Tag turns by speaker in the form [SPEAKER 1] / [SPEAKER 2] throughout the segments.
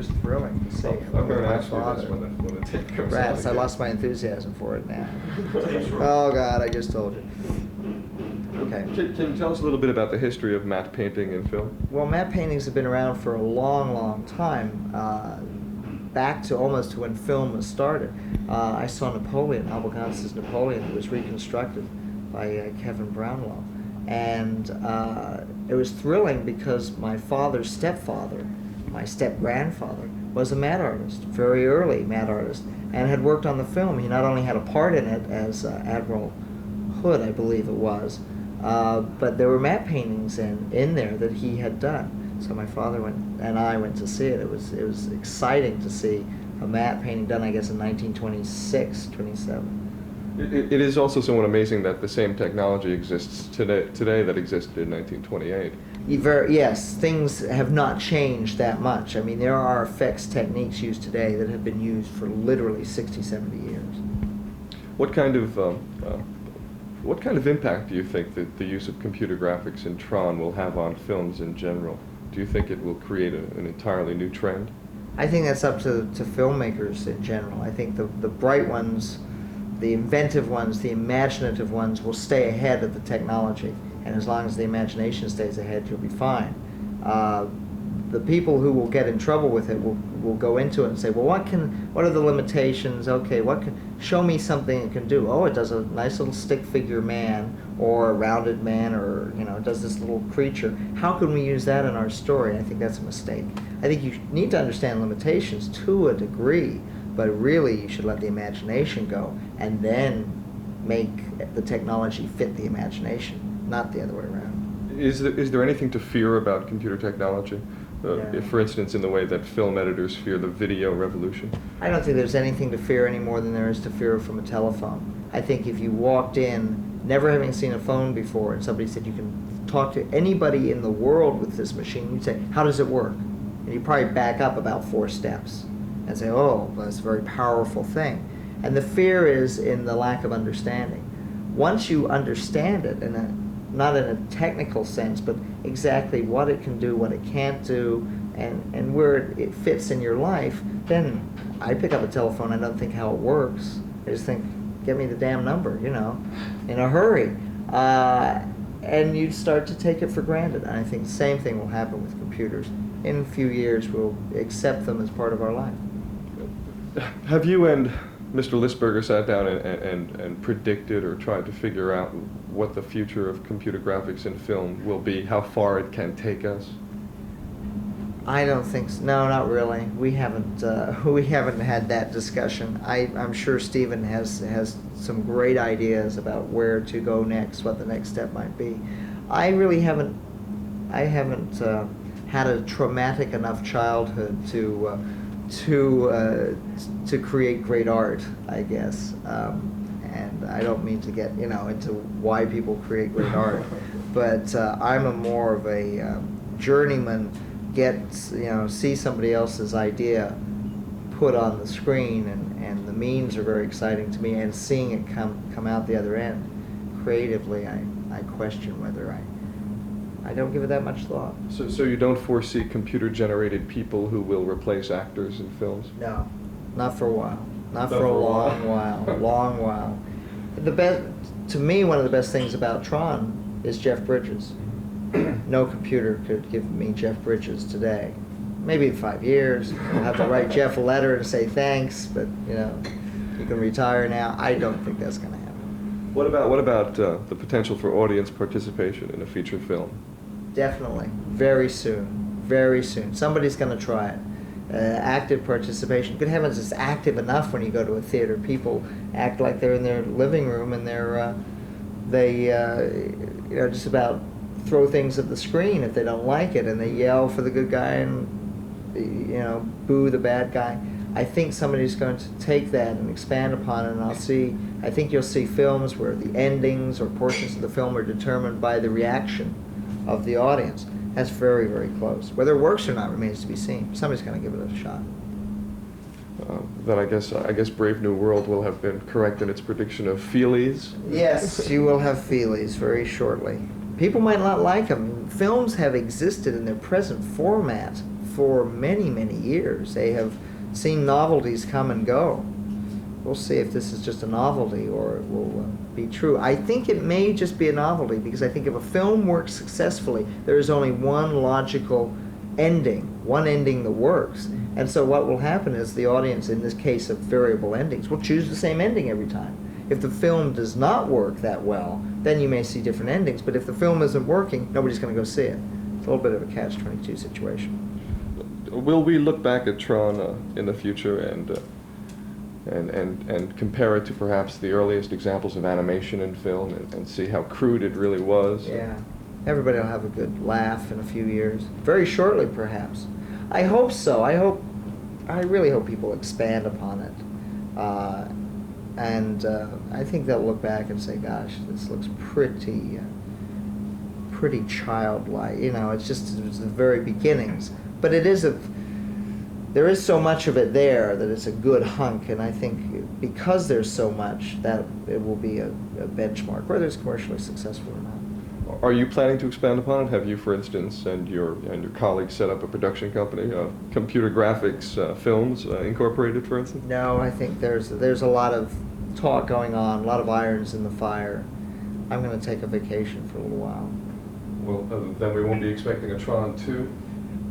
[SPEAKER 1] It's thrilling to see.
[SPEAKER 2] I'm going to ask you this when the tape comes out.
[SPEAKER 1] Rats, I lost my enthusiasm for it now. Oh God, I just told you. Okay.
[SPEAKER 2] Can you tell us a little bit about the history of matte painting in film?
[SPEAKER 1] Well, matte paintings have been around for a long, long time, back to almost to when film was started. I saw Napoleon, Albogance's Napoleon, that was reconstructed by Kevin Brownlow. And it was thrilling because my father's stepfather, my step-grandfather, was a matte artist, very early matte artist, and had worked on the film. He not only had a part in it as Admiral Hood, I believe it was, but there were matte paintings in there that he had done. So my father and I went to see it. It was exciting to see a matte painting done, I guess, in 1926, 27.
[SPEAKER 2] It is also somewhat amazing that the same technology exists today that existed in 1928.
[SPEAKER 1] Yes, things have not changed that much. I mean, there are effects techniques used today that have been used for literally 60, 70 years.
[SPEAKER 2] What kind of impact do you think that the use of computer graphics in Tron will have on films in general? Do you think it will create an entirely new trend?
[SPEAKER 1] I think that's up to filmmakers in general. I think the bright ones, the inventive ones, the imaginative ones will stay ahead of the technology. And as long as the imagination stays ahead, you'll be fine. The people who will get in trouble with it will go into it and say, well, what are the limitations? Okay, show me something it can do. Oh, it does a nice little stick figure man, or a rounded man, or it does this little creature. How can we use that in our story? I think that's a mistake. I think you need to understand limitations to a degree, but really you should let the imagination go and then make the technology fit the imagination, not the other way around.
[SPEAKER 2] Is there anything to fear about computer technology? If, for instance, in the way that film editors fear the video revolution?
[SPEAKER 1] I don't think there's anything to fear any more than there is to fear from a telephone. I think if you walked in, never having seen a phone before, and somebody said you can talk to anybody in the world with this machine, you'd say, how does it work? And you'd probably back up about 4 steps and say, oh, that's a very powerful thing. And the fear is in the lack of understanding. Once you understand it, not in a technical sense, but exactly what it can do, what it can't do, and where it fits in your life, then I pick up a telephone, I don't think how it works. I just think, get me the damn number, in a hurry. And you start to take it for granted. And I think the same thing will happen with computers. In a few years, we'll accept them as part of our life.
[SPEAKER 2] Have you and Mr. Lisberger sat down and predicted or tried to figure out what the future of computer graphics in film will be, how far it can take us?
[SPEAKER 1] I don't think so. No, not really. We haven't had that discussion. I'm sure Stephen has some great ideas about where to go next, what the next step might be. I really haven't had a traumatic enough childhood to create great art, I guess. And I don't mean to get into why people create great art, but I'm more of a journeyman. See somebody else's idea put on the screen, and the means are very exciting to me. And seeing it come out the other end creatively, I question whether I don't give it that much thought.
[SPEAKER 2] So you don't foresee computer-generated people who will replace actors in films?
[SPEAKER 1] No, not for a while. Not for a long while. To me, one of the best things about Tron is Jeff Bridges. No computer could give me Jeff Bridges today. Maybe in 5 years, I'll have to write Jeff a letter and say thanks, but you can retire now. I don't think that's going to happen.
[SPEAKER 2] What about the potential for audience participation in a feature film?
[SPEAKER 1] Definitely, very soon, very soon. Somebody's going to try it. Active participation. Good heavens, it's active enough when you go to a theater. People act like they're in their living room and they just about throw things at the screen if they don't like it, and they yell for the good guy and boo the bad guy. I think somebody's going to take that and expand upon it, and I think you'll see films where the endings or portions of the film are determined by the reaction of the audience. That's very, very close. Whether it works or not remains to be seen. Somebody's going to give it a shot.
[SPEAKER 2] Then I guess Brave New World will have been correct in its prediction of feelies.
[SPEAKER 1] Yes, you will have feelies very shortly. People might not like them. Films have existed in their present format for many, many years. They have seen novelties come and go. We'll see if this is just a novelty or it will be true. I think it may just be a novelty, because I think if a film works successfully, there is only one logical ending, one ending that works. And so what will happen is the audience, in this case of variable endings, will choose the same ending every time. If the film does not work that well, then you may see different endings. But if the film isn't working, nobody's going to go see it. It's a little bit of a catch-22 situation.
[SPEAKER 2] Will we look back at Tron in the future and compare it to perhaps the earliest examples of animation in film and see how crude it really was?
[SPEAKER 1] Yeah. Everybody will have a good laugh in a few years. Very shortly, perhaps. I hope so. I really hope people expand upon it. I think they'll look back and say, gosh, this looks pretty childlike. You know, it's the very beginnings. But there is so much of it there that it's a good hunk, and I think because there's so much, that it will be a benchmark, whether it's commercially successful or not.
[SPEAKER 2] Are you planning to expand upon it? Have you, for instance, and your colleagues set up a production company, Computer Graphics Films Incorporated, for instance?
[SPEAKER 1] No, I think there's a lot of talk going on, a lot of irons in the fire. I'm going to take a vacation for a little while.
[SPEAKER 2] Well, then we won't be expecting a Tron 2?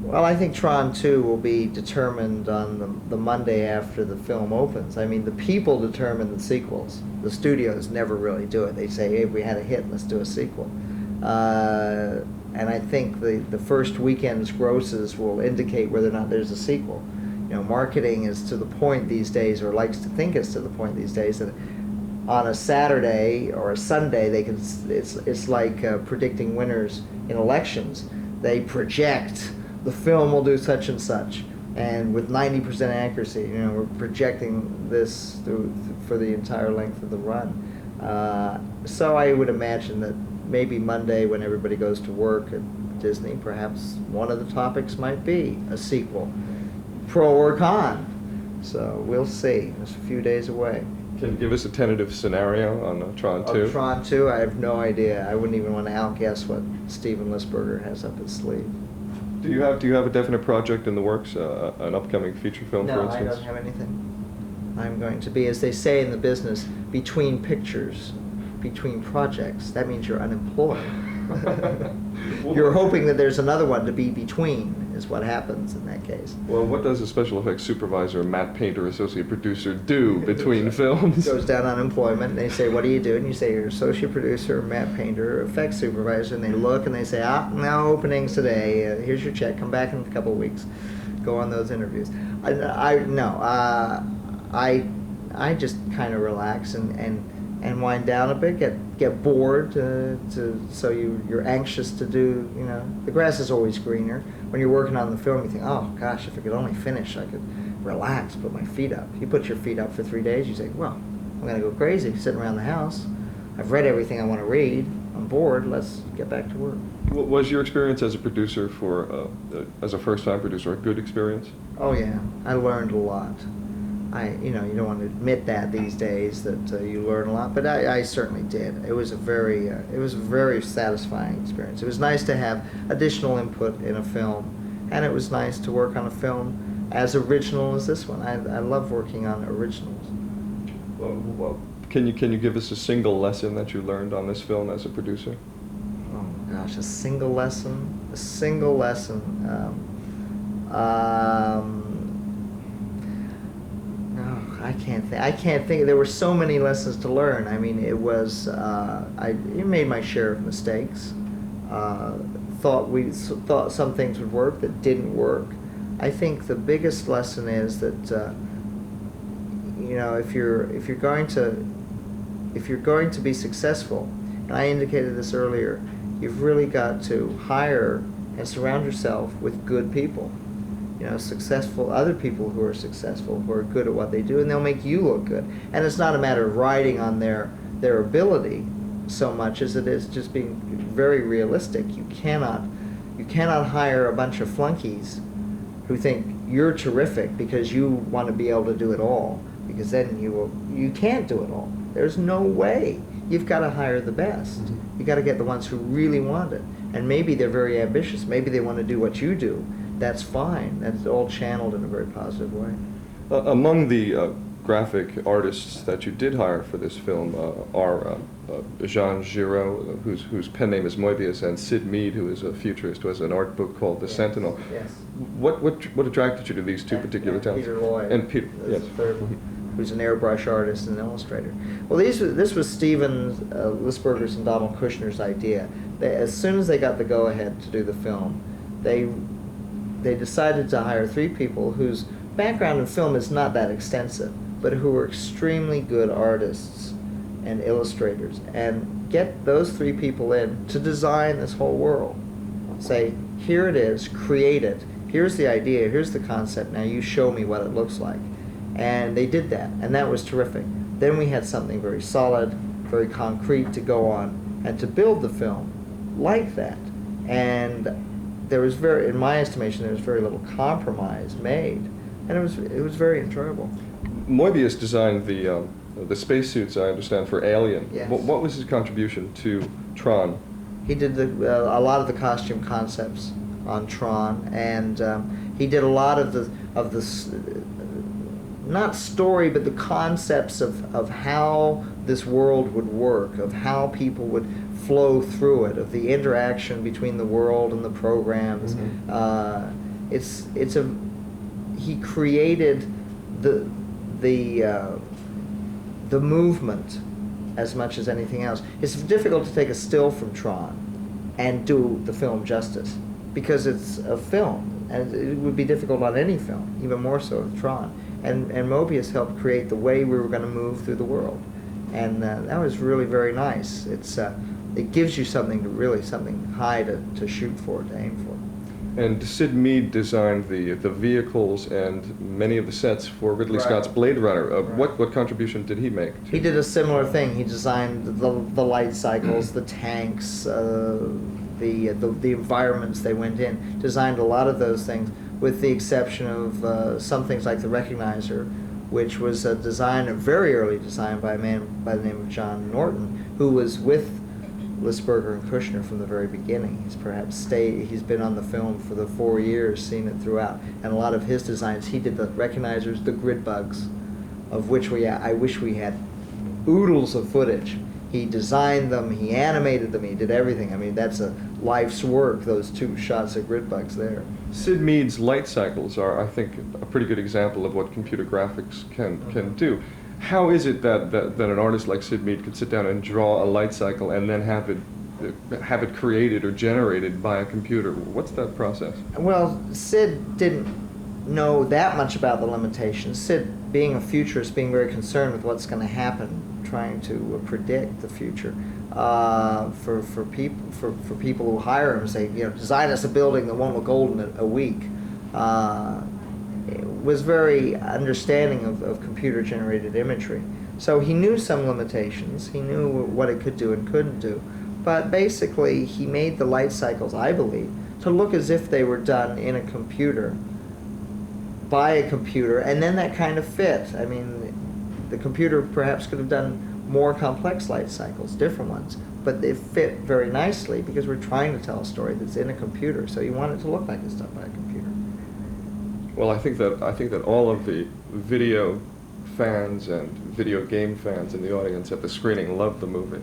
[SPEAKER 1] Well, I think Tron 2 will be determined on the Monday after the film opens. I mean, the people determine the sequels. The studios never really do it. They say, hey, we had a hit, let's do a sequel. And I think the first weekend's grosses will indicate whether or not there's a sequel. You know, marketing is to the point these days, or likes to think it's to the point these days, that on a Saturday or a Sunday, it's like predicting winners in elections. They project the film will do such and such, and with 90% accuracy, you know, we're projecting this for the entire length of the run. So I would imagine that maybe Monday, when everybody goes to work at Disney, perhaps one of the topics might be a sequel, pro or con. So we'll see. It's a few days away.
[SPEAKER 2] Can you give us a tentative scenario on Tron 2?
[SPEAKER 1] On Tron 2, I have no idea. I wouldn't even want to outguess what Steven Lisberger has up his sleeve.
[SPEAKER 2] Do you have a definite project in the works, an upcoming feature film, for instance?
[SPEAKER 1] No, I don't have anything. I'm going to be, as they say in the business, between pictures, between projects. That means you're unemployed. You're hoping that there's another one to be between, is what happens in that case.
[SPEAKER 2] Well, what does a special effects supervisor, matte painter, associate producer do between films?
[SPEAKER 1] Goes down unemployment, and they say, what do you do? And you say, you're associate producer, matte painter, effects supervisor, and they look and they say, no openings today, here's your check, come back in a couple of weeks, go on those interviews. I just kind of relax and wind down a bit, get bored, so you're anxious to do, you know, the grass is always greener. When you're working on the film, you think, oh gosh, if I could only finish, I could relax, put my feet up. You put your feet up for 3 days, you say, well, I'm going to go crazy sitting around the house. I've read everything I want to read. I'm bored. Let's get back to work.
[SPEAKER 2] Was your experience as a producer as a first-time producer, a good experience?
[SPEAKER 1] Oh yeah, I learned a lot. You don't want to admit that these days that you learn a lot, but I certainly did. It was a very satisfying experience. It was nice to have additional input in a film, and it was nice to work on a film as original as this one. I love working on originals.
[SPEAKER 2] Well, can you give us a single lesson that you learned on this film as a producer?
[SPEAKER 1] Oh gosh, a single lesson. I can't think. There were so many lessons to learn. I mean, it was. It made my share of mistakes. Thought some things would work that didn't work. I think the biggest lesson is that if you're going to be successful, and I indicated this earlier, you've really got to hire and surround yourself with good people. Successful other people who are successful, who are good at what they do, and they'll make you look good. And it's not a matter of riding on their ability so much as it is just being very realistic. You cannot hire a bunch of flunkies who think you're terrific because you want to be able to do it all, because then you can't do it all. There's no way. You've got to hire the best. Mm-hmm. You got to get the ones who really want it, and maybe they're very ambitious. Maybe they want to do what you do. that's fine. That's all channeled in a very positive way.
[SPEAKER 2] Among the graphic artists that you did hire for this film are Jean Giraud, whose pen name is Moebius, and Sid Mead, who is a futurist, who has an art book called The Sentinel.
[SPEAKER 1] Yes.
[SPEAKER 2] What attracted you to these two particular talents?
[SPEAKER 1] Peter Lloyd.
[SPEAKER 2] And Peter, yes.
[SPEAKER 1] Who's an airbrush artist and illustrator. Well, this was Steven Lisberger's and Donald Kushner's idea. As soon as they got the go-ahead to do the film, they decided to hire 3 people whose background in film is not that extensive, but who were extremely good artists and illustrators, and get those 3 people in to design this whole world. Say, here it is, create it, here's the idea, here's the concept, now you show me what it looks like. And they did that, and that was terrific. Then we had something very solid, very concrete to go on, and to build the film like that. And there was in my estimation, there was very little compromise made, and it was very enjoyable.
[SPEAKER 2] Moebius designed the spacesuits, I understand, for Alien.
[SPEAKER 1] Yes.
[SPEAKER 2] What was his contribution to Tron?
[SPEAKER 1] He did a lot of the costume concepts on Tron, and he did a lot of the not story, but the concepts of how this world would work, of how people would flow through it, of the interaction between the world and the programs. Mm-hmm. He created the movement as much as anything else. It's difficult to take a still from Tron and do the film justice, because it's a film, and it would be difficult on any film, even more so with Tron. And Moebius helped create the way we were going to move through the world, and that was really very nice. It gives you something high to shoot for, to aim for.
[SPEAKER 2] And Sid Mead designed the vehicles and many of the sets for Ridley Scott's Blade Runner. What contribution did he make?
[SPEAKER 1] He did a similar thing. He designed the light cycles, the tanks, the environments they went in. Designed a lot of those things, with the exception of some things like the Recognizer, which was a very early design by a man by the name of John Norton, who was with Lisberger and Kushner from the very beginning. He's been on the film for the 4 years, seen it throughout, and a lot of his designs, he did the Recognizers, the grid bugs, of which I wish we had oodles of footage. He designed them, he animated them, he did everything. I mean, that's a life's work, those 2 shots of grid bugs there.
[SPEAKER 2] Sid Mead's light cycles are, I think, a pretty good example of what computer graphics can do. How is it that an artist like Sid Mead could sit down and draw a light cycle and then have it created or generated by a computer? What's that process? Well,
[SPEAKER 1] Sid didn't know that much about the limitations. Sid, being a futurist, being very concerned with what's going to happen, trying to predict the future. For people who hire him, say, design us a building that won't look old in a week. Was very understanding of computer-generated imagery. So he knew some limitations. He knew what it could do and couldn't do. But basically, he made the light cycles, I believe, to look as if they were done in a computer, by a computer, and then that kind of fit. I mean, the computer perhaps could have done more complex light cycles, different ones, but they fit very nicely because we're trying to tell a story that's in a computer, so you want it to look like it's done by a computer.
[SPEAKER 2] Well, I think that all of the video fans and video game fans in the audience at the screening loved the movie.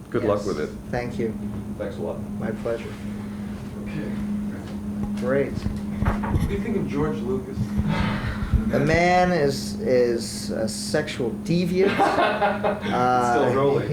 [SPEAKER 2] Good luck with it.
[SPEAKER 1] Thank you.
[SPEAKER 2] Thanks a lot.
[SPEAKER 1] My pleasure.
[SPEAKER 3] Okay.
[SPEAKER 1] Great.
[SPEAKER 3] What do you think of George Lucas?
[SPEAKER 1] The man is a sexual deviant.
[SPEAKER 3] Still rolling.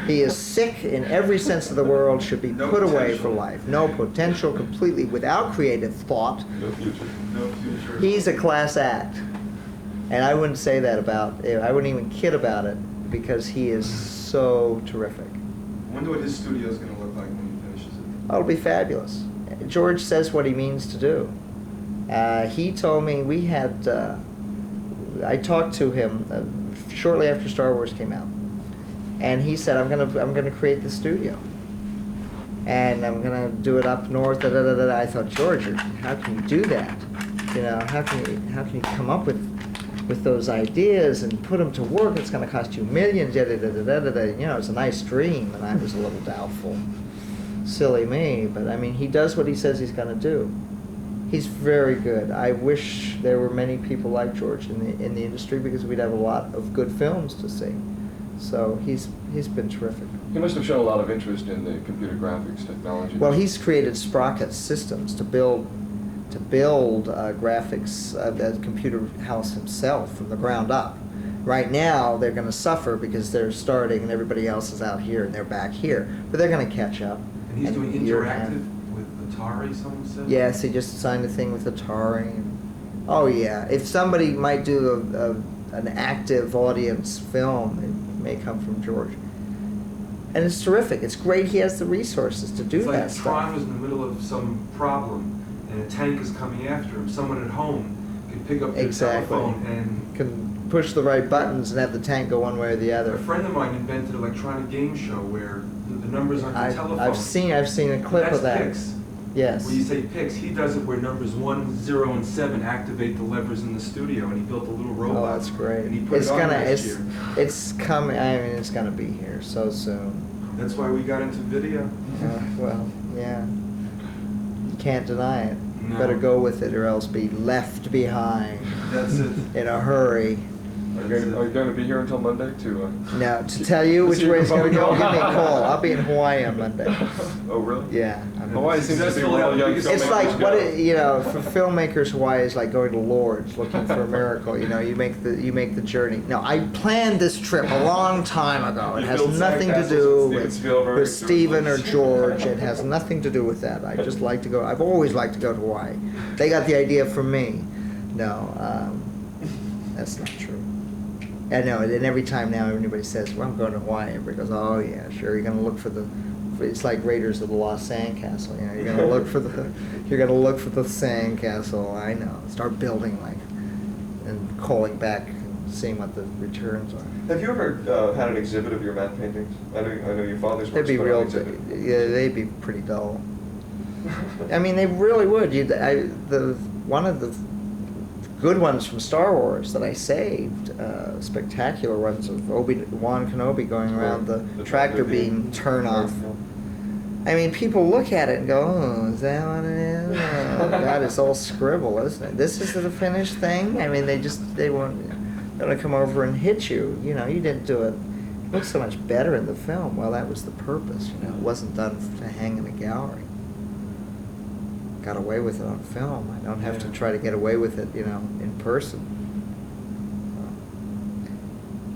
[SPEAKER 1] He is sick in every sense of the world, should be put away for life. No potential, completely without creative thought.
[SPEAKER 3] No future. No future.
[SPEAKER 1] He's a class act. And I wouldn't say that I wouldn't even kid about it, because he is so terrific.
[SPEAKER 3] I wonder what his studio is going to look like when he finishes it.
[SPEAKER 1] Oh, it'll be fabulous. George says what he means to do. He told me I talked to him shortly after Star Wars came out, and he said, I'm gonna create the studio, and I'm gonna do it up north. I thought, George, how can you do that? How can you come up with those ideas and put them to work? It's gonna cost you millions. It's a nice dream, and I was a little doubtful. Silly me, but I mean, he does what he says he's gonna do. He's very good. I wish there were many people like George in the industry, because we'd have a lot of good films to see. So he's been terrific.
[SPEAKER 2] He must have shown a lot of interest in the computer graphics technology.
[SPEAKER 1] Well, he's created Sprocket systems to build graphics, the computer house himself from the ground up. Right now, they're going to suffer because they're starting and everybody else is out here and they're back here. But they're going to catch up.
[SPEAKER 3] And he's doing
[SPEAKER 1] in a year and a half.
[SPEAKER 3] interactive with Atari, someone said?
[SPEAKER 1] Yes, he just signed a thing with Atari. Oh yeah, if somebody might do an active audience film, it may come from George. And it's terrific. It's great he has the resources to do
[SPEAKER 4] It's
[SPEAKER 1] that
[SPEAKER 4] like
[SPEAKER 1] stuff.
[SPEAKER 4] Tron was in the middle of some problem, and a tank is coming after him. Someone at home can pick up their
[SPEAKER 1] Exactly.
[SPEAKER 4] telephone and...
[SPEAKER 1] Can push the right buttons and have the tank go one way or the
[SPEAKER 4] A
[SPEAKER 1] other.
[SPEAKER 4] friend of mine invented an electronic game show where the numbers on the telephone...
[SPEAKER 1] I've seen a clip of that.
[SPEAKER 4] That's picks.
[SPEAKER 1] Yes.
[SPEAKER 4] When you say picks, he does it where numbers 1, 0, and 7 activate the levers in the studio, and he built a little robot.
[SPEAKER 1] Oh, that's great.
[SPEAKER 4] And he put it on last year.
[SPEAKER 1] It's coming. I mean, it's gonna be here so soon.
[SPEAKER 4] That's why we got into video.
[SPEAKER 1] Well, yeah. You can't deny it. You
[SPEAKER 4] No.
[SPEAKER 1] better go with it, or else be left behind
[SPEAKER 4] That's it.
[SPEAKER 1] in a hurry.
[SPEAKER 2] Are you going to be here until Monday to?
[SPEAKER 1] Now, to tell you which way it's gonna go, give me a call. I'll be in Hawaii on Monday.
[SPEAKER 2] Oh, really?
[SPEAKER 1] Yeah.
[SPEAKER 2] Hawaii seems to be where all young
[SPEAKER 1] It's
[SPEAKER 2] filmmakers
[SPEAKER 1] like
[SPEAKER 2] go.
[SPEAKER 1] for filmmakers, Hawaii is like going to Lourdes looking for a miracle. You make the journey. No, I planned this trip a long time ago. It
[SPEAKER 2] You
[SPEAKER 1] has
[SPEAKER 2] built
[SPEAKER 1] nothing to
[SPEAKER 2] sandcastles
[SPEAKER 1] do
[SPEAKER 2] with Steven Spielberg,
[SPEAKER 1] with Steven or
[SPEAKER 2] George
[SPEAKER 1] George. It has nothing to do with that. I just like to go. I've always liked to go to Hawaii. They got the idea from me. No, that's not true. I know, and every time now anybody says, well, I'm going to Hawaii, everybody goes, oh yeah, sure, you're gonna look for it's like Raiders of the Lost Sandcastle, you're gonna look for the sandcastle, I know, start building and calling back and seeing what the returns are.
[SPEAKER 2] Have you ever had an exhibit of your matte paintings? I know your father's
[SPEAKER 1] They'd
[SPEAKER 2] works
[SPEAKER 1] be
[SPEAKER 2] put on
[SPEAKER 1] real,
[SPEAKER 2] exhibit.
[SPEAKER 1] yeah, they'd be pretty dull. I mean, they really would. One of the good ones from Star Wars that I saved, spectacular ones of Obi-Wan Kenobi going around the tractor beam turn off. I mean, people look at it and go, oh, is that what it is? Oh, God, it's all scribble, isn't it? This is the finished thing? I mean, they want to come over and hit you. You know, you didn't do it. It looks so much better in the film. Well, that was the purpose. You know, it wasn't done to hang in a gallery. Got away with it on film. I don't have to try to get away with it, in person.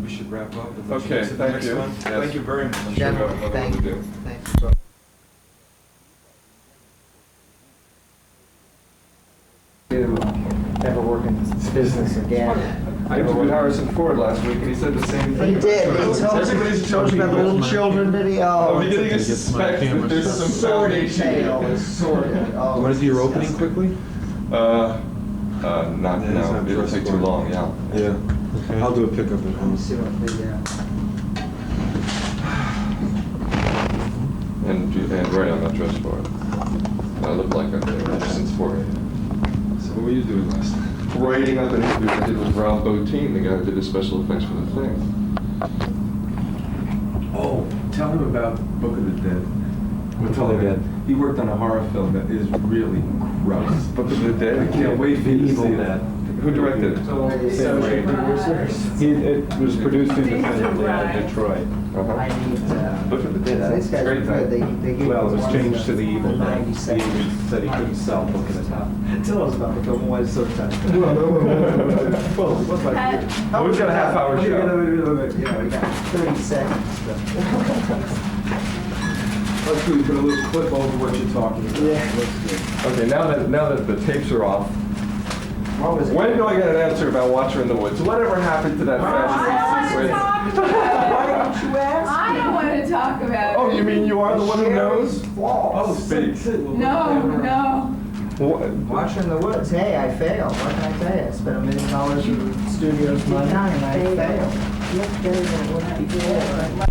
[SPEAKER 4] We should wrap up. And
[SPEAKER 2] Okay,
[SPEAKER 4] let's get to the
[SPEAKER 2] thank
[SPEAKER 4] next
[SPEAKER 2] you.
[SPEAKER 4] one.
[SPEAKER 2] Yes.
[SPEAKER 4] Thank you very much.
[SPEAKER 2] I'm sure
[SPEAKER 1] Gentlemen,
[SPEAKER 2] we'll have
[SPEAKER 1] thank
[SPEAKER 2] more to
[SPEAKER 1] you.
[SPEAKER 2] do.
[SPEAKER 1] Thank you. Never work in this business again.
[SPEAKER 2] I interviewed Harrison Ford last week, and he said the same
[SPEAKER 1] He
[SPEAKER 2] thing.
[SPEAKER 1] did. He told you about the little children, did he?
[SPEAKER 2] Oh,
[SPEAKER 1] Oh,
[SPEAKER 2] he didn't even
[SPEAKER 5] Get my
[SPEAKER 2] suspect that
[SPEAKER 5] camera
[SPEAKER 2] there's
[SPEAKER 5] set
[SPEAKER 2] some
[SPEAKER 5] up.
[SPEAKER 1] sordid
[SPEAKER 2] foundation
[SPEAKER 1] tale.
[SPEAKER 2] here.
[SPEAKER 1] It's sordid. Oh,
[SPEAKER 5] You want to do your opening
[SPEAKER 1] disgusting.
[SPEAKER 5] quickly?
[SPEAKER 2] Not
[SPEAKER 3] Yeah, it's
[SPEAKER 2] now.
[SPEAKER 3] not
[SPEAKER 2] It'll take too long, yeah.
[SPEAKER 3] Yeah.
[SPEAKER 5] Okay.
[SPEAKER 3] I'll do a pickup at
[SPEAKER 1] Let me
[SPEAKER 3] home.
[SPEAKER 1] see what the,
[SPEAKER 2] And right, I'm not dressed for it. I look like I'm there since 4 a.m.
[SPEAKER 3] So what were you doing last night?
[SPEAKER 2] Writing up an interview I did with Ralph Bottin, the guy who did the special effects for the thing.
[SPEAKER 4] Oh, tell him about Book of the Dead.
[SPEAKER 5] Book of the Dead.
[SPEAKER 4] He worked on a horror film that is really gross.
[SPEAKER 2] Book of the Dead?
[SPEAKER 4] I can't wait for you to
[SPEAKER 5] Evil
[SPEAKER 4] see
[SPEAKER 5] Dead.
[SPEAKER 2] Who directed it?
[SPEAKER 5] It was produced independently out of Detroit.
[SPEAKER 1] I need,
[SPEAKER 2] Look at the dead.
[SPEAKER 1] these guys are
[SPEAKER 2] Great
[SPEAKER 1] good.
[SPEAKER 2] thing.
[SPEAKER 1] They give
[SPEAKER 5] Well, it
[SPEAKER 1] us
[SPEAKER 5] was
[SPEAKER 1] one
[SPEAKER 5] changed
[SPEAKER 1] for
[SPEAKER 5] to the Evil Dead.
[SPEAKER 1] 90
[SPEAKER 5] He
[SPEAKER 1] seconds.
[SPEAKER 5] said he couldn't sell Book of the Dead.
[SPEAKER 1] Tell us about the film. Why it's so tight.
[SPEAKER 5] Well,
[SPEAKER 1] what's my
[SPEAKER 2] Oh, we've got a half-hour show.
[SPEAKER 1] We got 30 seconds.
[SPEAKER 4] Let's do, put a little clip over what you're talking about.
[SPEAKER 1] Yeah.
[SPEAKER 4] Let's do.
[SPEAKER 2] Okay, now that the tapes are off,
[SPEAKER 1] What was it?
[SPEAKER 2] when do I get an answer about Watcher in the Woods? Whatever happened to that fascinating sequence?
[SPEAKER 1] Why don't you ask?
[SPEAKER 6] I don't want to talk about it.
[SPEAKER 2] Oh, you mean you are the one who knows?
[SPEAKER 1] Oh,
[SPEAKER 2] Speak.
[SPEAKER 6] No, no.
[SPEAKER 1] Watching the Woods. Hey, I failed. What can I tell you? I spent $1 million in the studio's money and I failed.
[SPEAKER 7] Look better than it looked before.